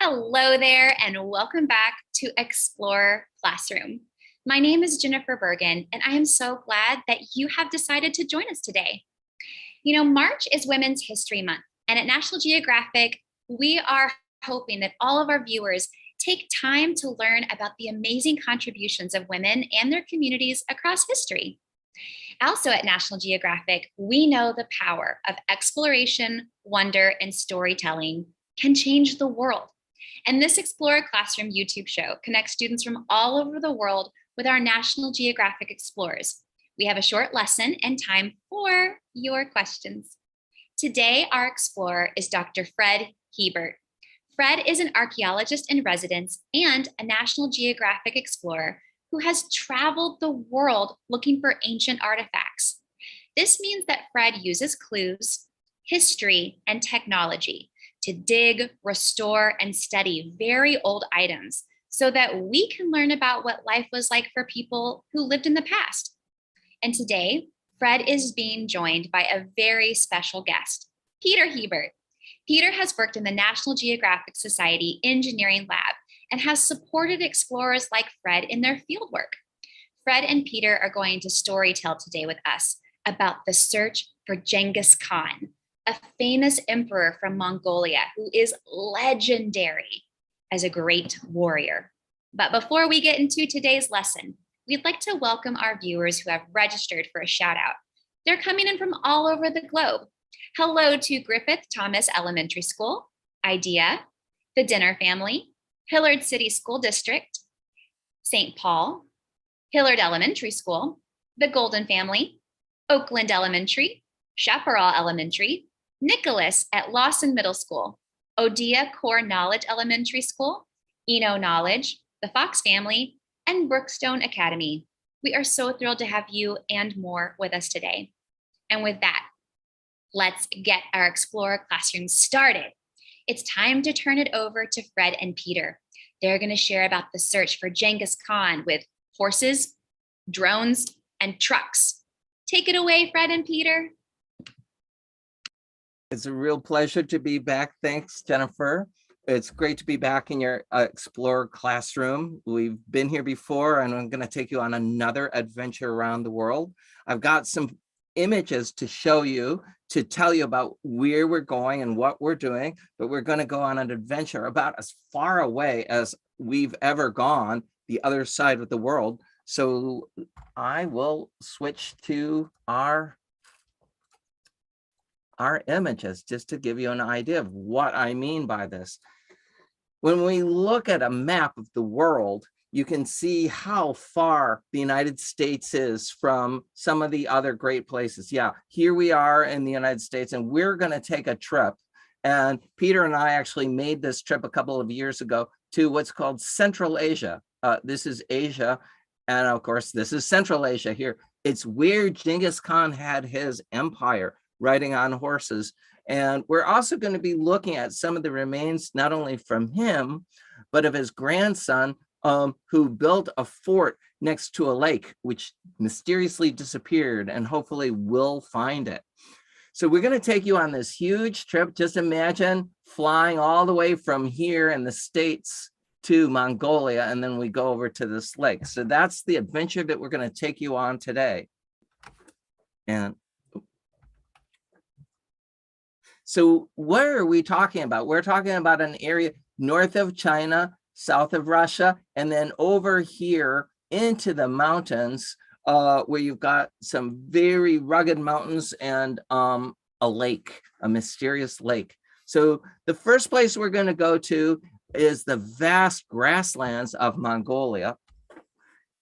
Hello there, and welcome back to Explorer Classroom. My name is Jennifer Bergen, and I am so glad that you have decided to join us today. You know, March is Women's History Month, and at National Geographic, we are hoping that all of our viewers take time to learn about the amazing contributions of women and their communities across history. Also at National Geographic, we know the power of exploration, wonder, and storytelling can change the world. And this Explorer Classroom YouTube show connects students from all over the world with our National Geographic Explorers. We have a short lesson and time for your questions. Today, our explorer is Dr. Fred Hiebert. Fred is an archaeologist in residence and a National Geographic explorer who has traveled the world looking for ancient artifacts. This means that Fred uses clues, history, and technology to dig, restore, and study very old items so that we can learn about what life was like for people who lived in the past. And today, Fred is being joined by a very special guest, Peter Hiebert. Peter has worked in the National Geographic Society Engineering Lab and has supported explorers like Fred in their fieldwork. Fred and Peter are going to storytell today with us about the search for Genghis Khan, a famous emperor from Mongolia who is legendary as a great warrior. But before we get into today's lesson, we'd like to welcome our viewers who have registered for a shout out. They're coming in from all over the globe. Hello to Griffith Thomas Elementary School, IDEA, the Dinner Family, Hillard City School District, St. Paul, Hillard Elementary School, the Golden Family, Oakland Elementary, Chaparral Elementary, Nicholas at Lawson Middle School, Odia Core Knowledge Elementary School, Eno Knowledge, the Fox Family, and Brookstone Academy. We are so thrilled to have you and more with us today. And with that, let's get our Explorer Classroom started. It's time to turn it over to Fred and Peter. They're going to share about the search for Genghis Khan with horses, drones, and trucks. Take it away, Fred and Peter. It's a real pleasure to be back. Thanks, Jennifer. It's great to be back in your Explorer Classroom. We've been here before, and I'm going to take you on another adventure around the world. I've got some images to show you, to tell you about where we're going and what we're doing, but we're going to go on an adventure about as far away as we've ever gone, the other side of the world. So I will switch to our images just to give you an idea of what I mean by this. When we look at a map of the world, you can see how far the United States is from some of the other great places. Yeah, here we are in the United States, and we're going to take a trip. And Peter and I actually made this trip a couple of years ago to what's called Central Asia. This is Asia, and of course, this is Central Asia here. It's where Genghis Khan had his empire, riding on horses. And we're also going to be looking at some of the remains, not only from him, but of his grandson, who built a fort next to a lake, which mysteriously disappeared, and hopefully we'll find it. So we're going to take you on this huge trip. Just imagine flying all the way from here in the States to Mongolia, and then we go over to this lake. So that's the adventure that we're going to take you on today. And so what are we talking about? We're talking about an area north of China, south of Russia, and then over here into the mountains, where you've got some very rugged mountains and a lake, a mysterious lake. So the first place we're going to go to is the vast grasslands of Mongolia.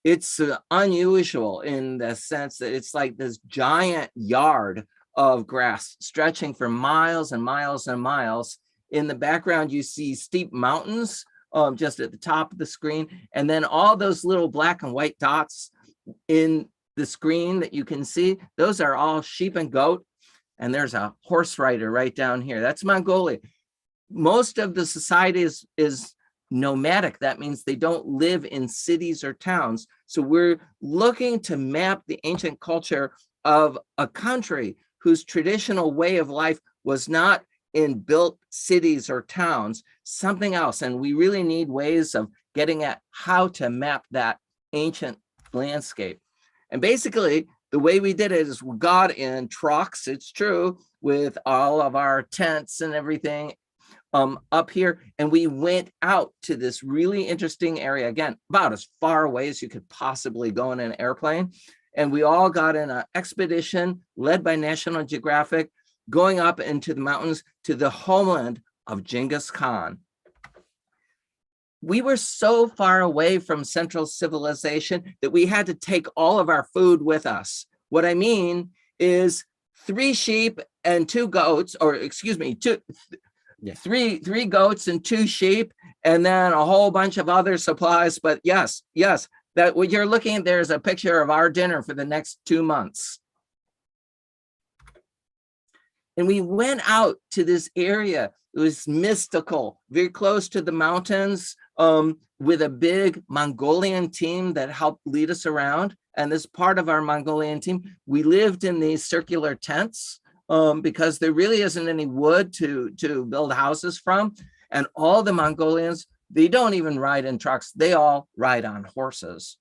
It's unusual in the sense that it's like this giant yard of grass stretching for miles and miles and miles. In the background, you see steep mountains just at the top of the screen, and then all those little black and white dots in the screen that you can see, those are all sheep and goat, and there's a horse rider right down here. That's Mongolia. Most of the society is nomadic. That means they don't live in cities or towns. So we're looking to map the ancient culture of a country whose traditional way of life was not in built cities or towns, something else. And we really need ways of getting at how to map that ancient landscape. And basically, the way we did it is we got in trucks, it's true, with all of our tents and everything up here, and we went out to this really interesting area, again, about as far away as you could possibly go in an airplane. And we all got in an expedition led by National Geographic, going up into the mountains to the homeland of Genghis Khan. We were so far away from Central civilization that we had to take all of our food with us. What I mean is 3 sheep and 2 goats, or excuse me, three goats and 2 sheep, and then a whole bunch of other supplies. But yes, that what you're looking at there is a picture of our dinner for the next 2 months. And we went out to this area. It was mystical, very close to the mountains, with a big Mongolian team that helped lead us around. And as part of our Mongolian team, we lived in these circular tents because there really isn't any wood to build houses from. And all the Mongolians, they don't even ride in trucks. They all ride on horses.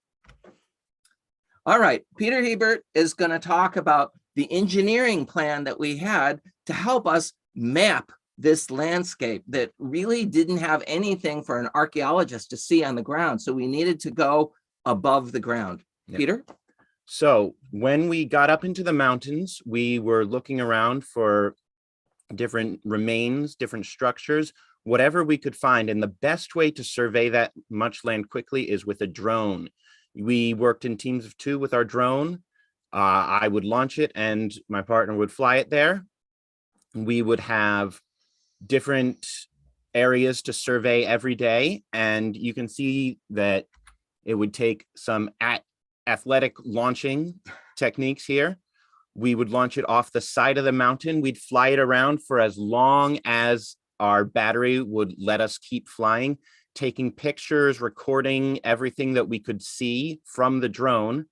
All right, Peter Hiebert is going to talk about the engineering plan that we had to help us map this landscape that really didn't have anything for an archaeologist to see on the ground. So we needed to go above the ground. Yep. Peter? So when we got up into the mountains, we were looking around for different remains, different structures, whatever we could find. And the best way to survey that much land quickly is with a drone. We worked in teams of 2 with our drone. I would launch it and my partner would fly it there. We would have different areas to survey every day. And you can see that it would take some athletic launching techniques here. We would launch it off the side of the mountain. We'd fly it around for as long as our battery would let us keep flying, taking pictures, recording everything that we could see from the drone.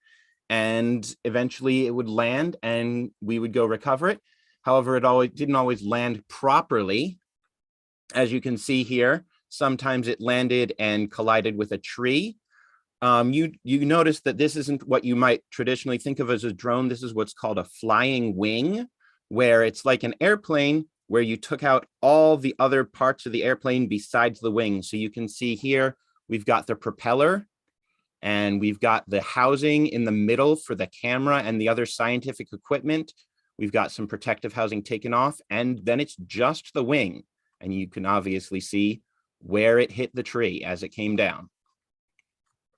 And eventually it would land and we would go recover it. However, it didn't always land properly. As you can see here, sometimes it landed and collided with a tree. You notice that this isn't what you might traditionally think of as a drone. This is what's called a flying wing, where it's like an airplane where you took out all the other parts of the airplane besides the wing. So you can see here, we've got the propeller and we've got the housing in the middle for the camera and the other scientific equipment. We've got some protective housing taken off, and then it's just the wing. And you can obviously see where it hit the tree as it came down.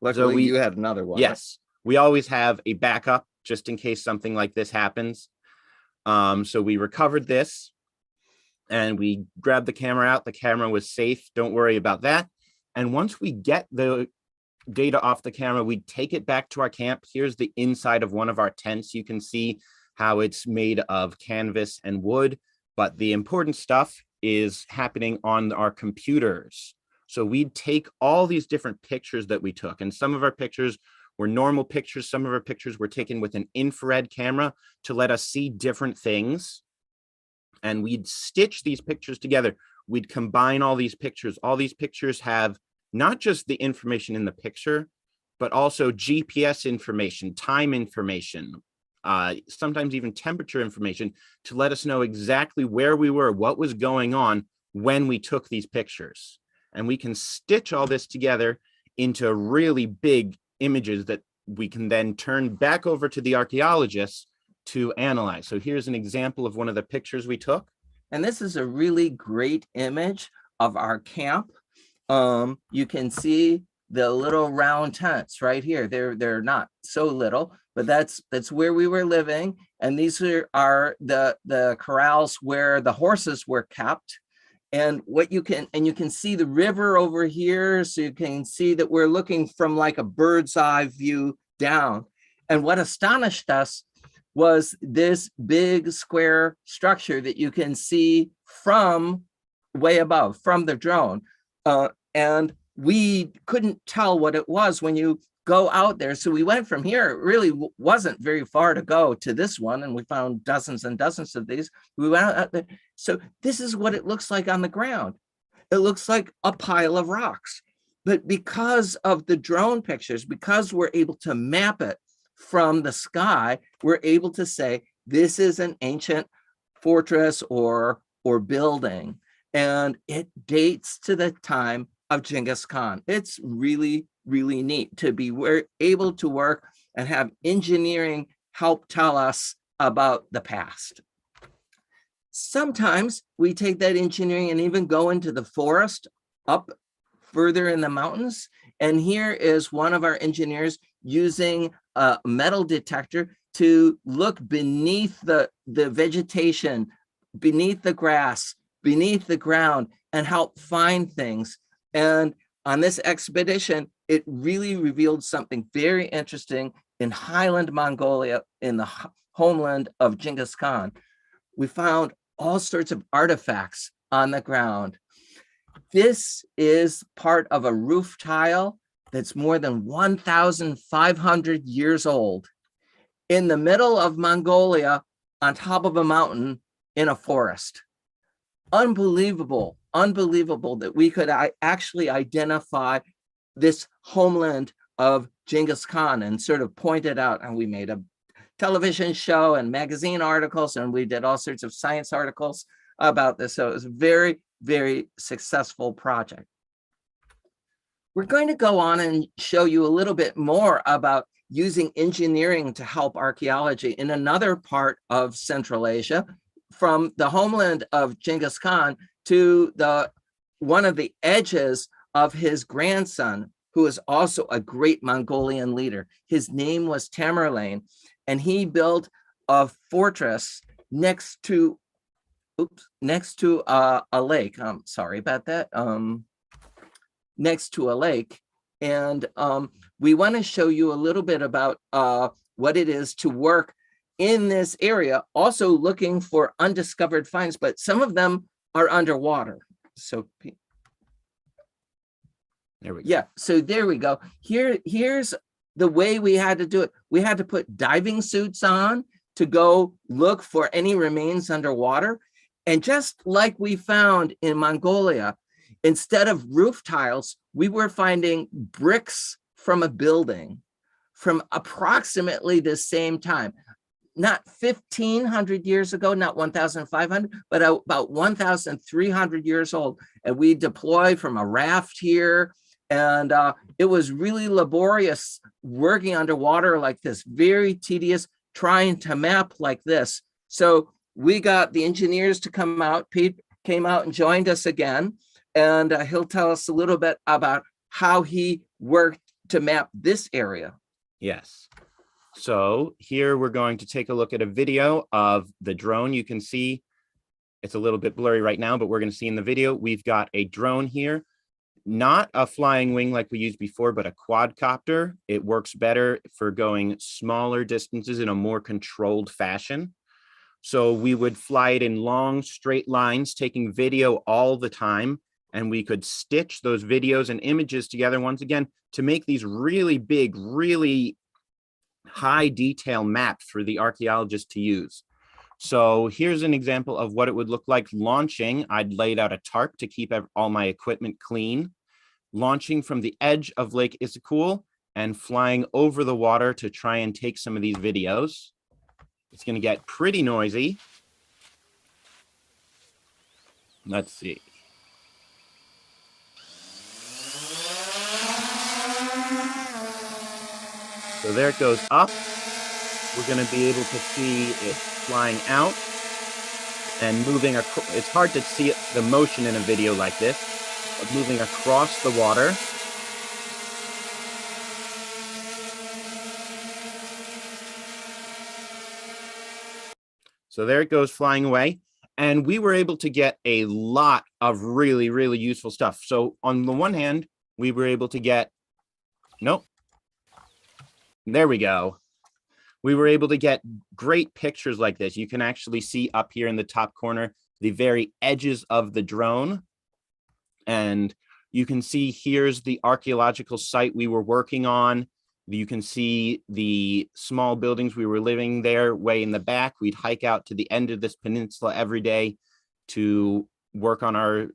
Luckily, so you had another one. Yes, we always have a backup just in case something like this happens. So we recovered this and we grabbed the camera out. The camera was safe. Don't worry about that. And once we get the data off the camera, we take it back to our camp. Here's the inside of one of our tents. You can see how it's made of canvas and wood, but the important stuff is happening on our computers. So we'd take all these different pictures that we took, and some of our pictures were normal pictures. Some of our pictures were taken with an infrared camera to let us see different things. And we'd stitch these pictures together. We'd combine all these pictures. All these pictures have not just the information in the picture, but also GPS information, time information, sometimes even temperature information to let us know exactly where we were, what was going on when we took these pictures. And we can stitch all this together into really big images that we can then turn back over to the archaeologists to analyze. So here's an example of one of the pictures we took. And this is a really great image of our camp. You can see the little round tents right here. They're not so little, but that's where we were living. And these are the corrals where the horses were kept. And you can see the river over here. So you can see that we're looking from like a bird's eye view down. And what astonished us was this big square structure that you can see from way above, from the drone. And we couldn't tell what it was when you go out there. So we went from here. It really wasn't very far to go to this one. And we found dozens and dozens of these. We went out there. So this is what it looks like on the ground. It looks like a pile of rocks. But because of the drone pictures, because we're able to map it from the sky, we're able to say, this is an ancient fortress or building. And it dates to the time of Genghis Khan. It's really, really neat to be able to work and have engineering help tell us about the past. Sometimes we take that engineering and even go into the forest up further in the mountains. And here is one of our engineers using a metal detector to look beneath the vegetation, beneath the grass, beneath the ground, and help find things. And on this expedition, it really revealed something very interesting in highland Mongolia, in the homeland of Genghis Khan. We found all sorts of artifacts on the ground. This is part of a roof tile that's more than 1,500 years old in the middle of Mongolia on top of a mountain in a forest. Unbelievable, unbelievable that we could actually identify this homeland of Genghis Khan and sort of point it out. And we made a television show and magazine articles, and we did all sorts of science articles about this. So it was a very, very successful project. We're going to go on and show you a little bit more about using engineering to help archaeology in another part of Central Asia, from the homeland of Genghis Khan to one of the edges of his grandson, who is also a great Mongolian leader. His name was Tamerlane, and he built a fortress next to a lake. Sorry about that. Next to a lake. And we want to show you a little bit about what it is to work in this area, also looking for undiscovered finds, but some of them are underwater. So there we go. Yeah, so there we go. Here's the way we had to do it. We had to put diving suits on to go look for any remains underwater. And just like we found in Mongolia, instead of roof tiles, we were finding bricks from a building from approximately the same time. Not 1,500 years ago, not 1,500, but about 1,300 years old. And we deployed from a raft here. And it was really laborious working underwater like this, very tedious, trying to map like this. So we got the engineers to come out. Pete came out and joined us again. And he'll tell us a little bit about how he worked to map this area. Yes. So here we're going to take a look at a video of the drone. You can see it's a little bit blurry right now, but we're going to see in the video, we've got a drone here, not a flying wing like we used before, but a quadcopter. It works better for going smaller distances in a more controlled fashion. So we would fly it in long straight lines, taking video all the time. And we could stitch those videos and images together once again to make these really big, really high detail maps for the archaeologist to use. So here's an example of what it would look like launching. I'd laid out a tarp to keep all my equipment clean, launching from the edge of Lake Issyk and flying over the water to try and take some of these videos. It's going to get pretty noisy. Let's see. So there it goes up. We're going to be able to see it flying out and moving across. It's hard to see the motion in a video like this, but moving across the water. So there it goes flying away. And we were able to get a lot of really, really useful stuff. So on the one hand, we were able to get, nope. There we go. We were able to get great pictures like this. You can actually see up here in the top corner, the very edges of the drone. And you can see here's the archaeological site we were working on. You can see the small buildings. We were living there way in the back. We'd hike out to the end of this peninsula every day to work on our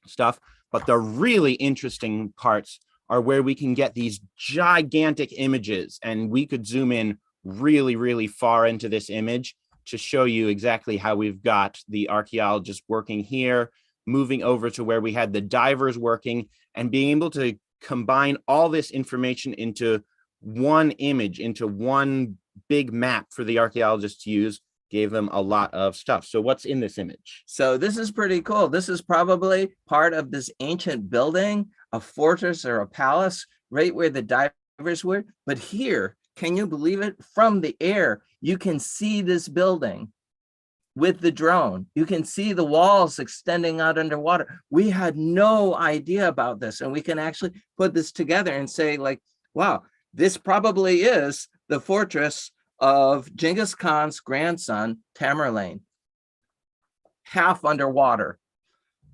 stuff. But the really interesting parts are where we can get these gigantic images, and we could zoom in really, really far into this image to show you exactly how we've got the archaeologists working here, moving over to where we had the divers working, and being able to combine all this information into one image, into one big map for the archaeologists to use, gave them a lot of stuff. So what's in this image? So this is pretty cool. This is probably part of this ancient building, a fortress or a palace, right where the divers were. But here, can you believe it? From the air, you can see this building with the drone. You can see the walls extending out underwater. We had no idea about this, and we can actually put this together and say, like, wow, this probably is the fortress of Genghis Khan's grandson, Tamerlane, half underwater.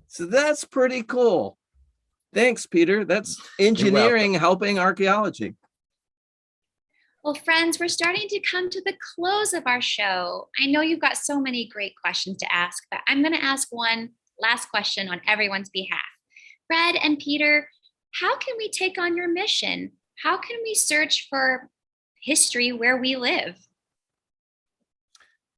So that's pretty cool. Thanks, Peter. That's engineering helping archaeology. Well, friends, we're starting to come to the close of our show. I know you've got so many great questions to ask, but I'm going to ask one last question on everyone's behalf. Fred and Peter, how can we take on your mission? How can we search for history where we live?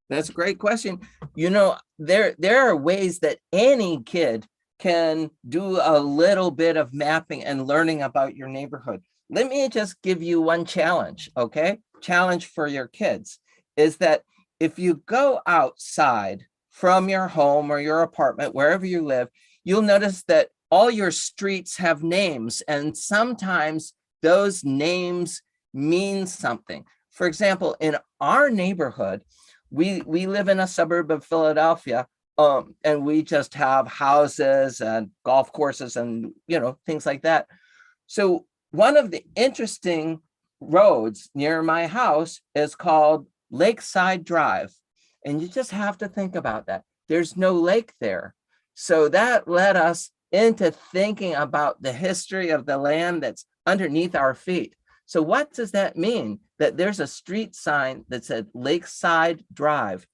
That's a great question. You know, there are ways that any kid can do a little bit of mapping and learning about your neighborhood. Let me just give you one challenge, okay? Challenge for your kids is that if you go outside from your home or your apartment, wherever you live, you'll notice that all your streets have names, and sometimes those names mean something. For example, in our neighborhood, we live in a suburb of Philadelphia, and we just have houses and golf courses and, you know, things like that. So one of the interesting roads near my house is called Lakeside Drive. And you just have to think about that. There's no lake there. So that led us into thinking about the history of the land that's underneath our feet. So what does that mean? That there's a street sign that said Lakeside Drive.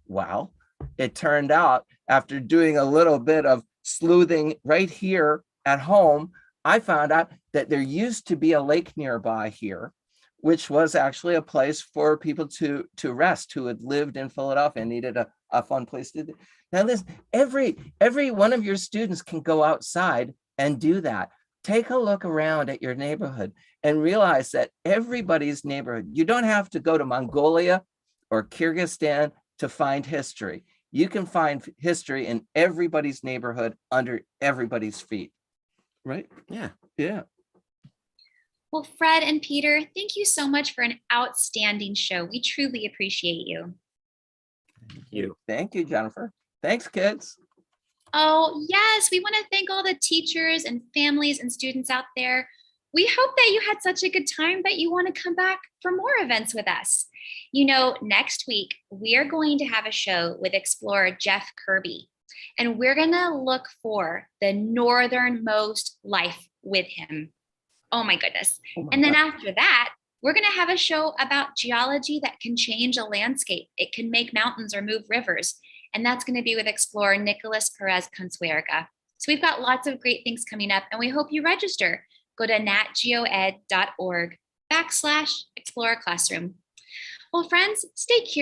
Well, it turned out after doing a little bit of sleuthing right here at home, I found out that there used to be a lake nearby here, which was actually a place for people to rest who had lived in Philadelphia and needed a fun place to do. Now listen, every one of your students can go outside and do that. Take a look around at your neighborhood and realize that everybody's neighborhood, you don't have to go to Mongolia or Kyrgyzstan to find history. You can find history in everybody's neighborhood under everybody's feet. Right? Yeah. Yeah. Well, Fred and Peter, thank you so much for an outstanding show. We truly appreciate you. Thank you. Thank you, Jennifer. Thanks, kids. Oh, yes, we want to thank all the teachers and families and students out there. We hope that you had such a good time that you want to come back for more events with us. You know, next week, we are going to have a show with explorer Jeff Kirby. And we're going to look for the northernmost life with him. Oh my goodness. And then after that, we're going to have a show about geology that can change a landscape. It can make mountains or move rivers. And that's going to be with explorer Nicholas Perez Consuerga. So we've got lots of great things coming up, and we hope you register. Go to natgeoed.org/Explorer Classroom. Well, friends, stay curious.